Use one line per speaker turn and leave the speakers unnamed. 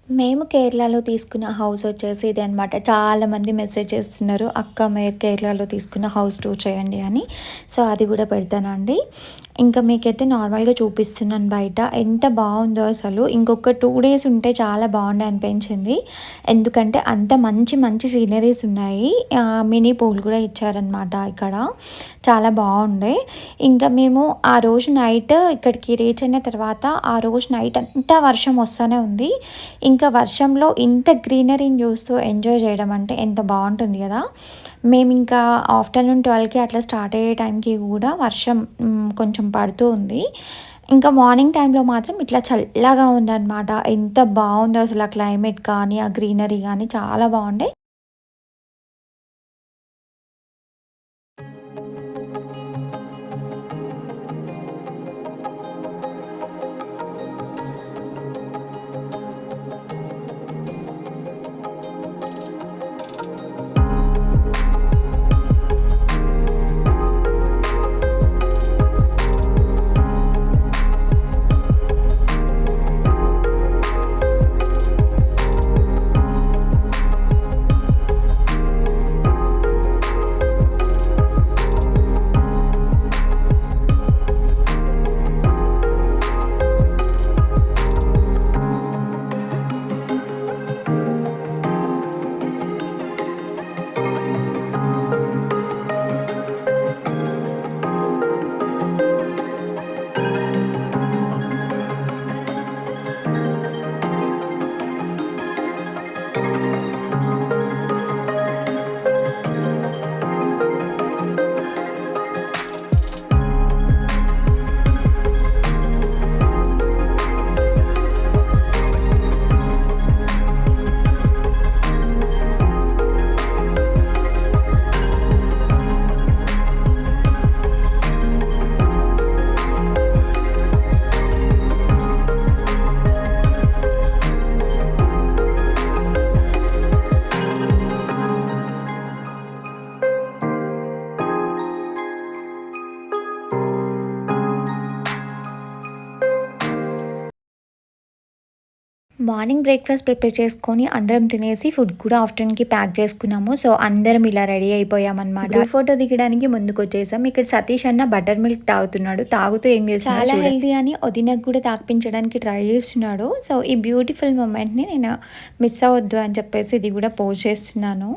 మేము కేరళలో తీసుకున్న హౌస్ వచ్చేసి ఇదే అనమాట. చాలామంది మెసేజ్ చేస్తున్నారు. అక్క మీరు కేరళలో తీసుకున్న హౌస్ టూర్ చేయండి అని. సో, అది కూడా పెడతానండి. ఇంకా మీకైతే నార్మల్‌గా చూపిస్తున్నాను బయట. ఎంత బావుందో అసలు. ఇంకొక 2 డేస్ ఉంటే చాలా బావుండు అనిపించింది. ఎందుకంటే అంత మంచి మంచి సీనరీస్ ఉన్నాయి. మినీ పూల్ కూడా ఇచ్చారనమాట ఇక్కడ. చాలా బావుండే. ఇంకా మేము ఆ రోజు నైట్ ఇక్కడికి రీచ్ అయిన తర్వాత ఆ రోజు నైట్ అంతా వర్షం వస్తానే ఉంది. ఇంకా వర్షంలో ఇంత గ్రీనరీని చూస్తూ ఎంజాయ్ చేయడం అంటే ఎంత బావుంటుంది గదా! మేమింకా ఆఫ్టర్‌నూన్ 12కి అట్లా స్టార్ట్ అయ్యే టైంకి గూడా వర్షం కొంచెం పడుతూ ఉంది. ఇంకా మార్నింగ్ టైంలో మాత్రం ఇట్లా చల్లగా ఉందనమాట. ఎంత బావుందో అసలు ఆ క్లైమేట్ కానీ, ఆ గ్రీనరీ గానీ చాలా బావుండే. మార్నింగ్ బ్రేక్‌ఫాస్ట్ ప్రిపేర్ చేసుకొని అందరం తినేసి ఫుడ్ కూడా ఆఫ్టర్‌నూన్‌కి ప్యాక్ చేసుకున్నాము. సో, అందరం ఇలా రెడీ అయిపోయామన్నమాట. గ్రూప్ ఫోటో దిగడానికి ముందుకొచ్చేసాం. ఇక్కడ సతీష్ అన్న బటర్ మిల్క్ తాగుతున్నాడు. తాగుతూ ఏం చేస్తున్నాడో చాలా హెల్తీ అని వదినకి కూడా తాగిపించడానికి ట్రై చేస్తున్నాడు. సో, ఈ బ్యూటిఫుల్ మొమెంట్‌ని నేను మిస్ అవ్వద్దు అని చెప్పేసి ఇది కూడా పోస్ట్ చేస్తున్నాను.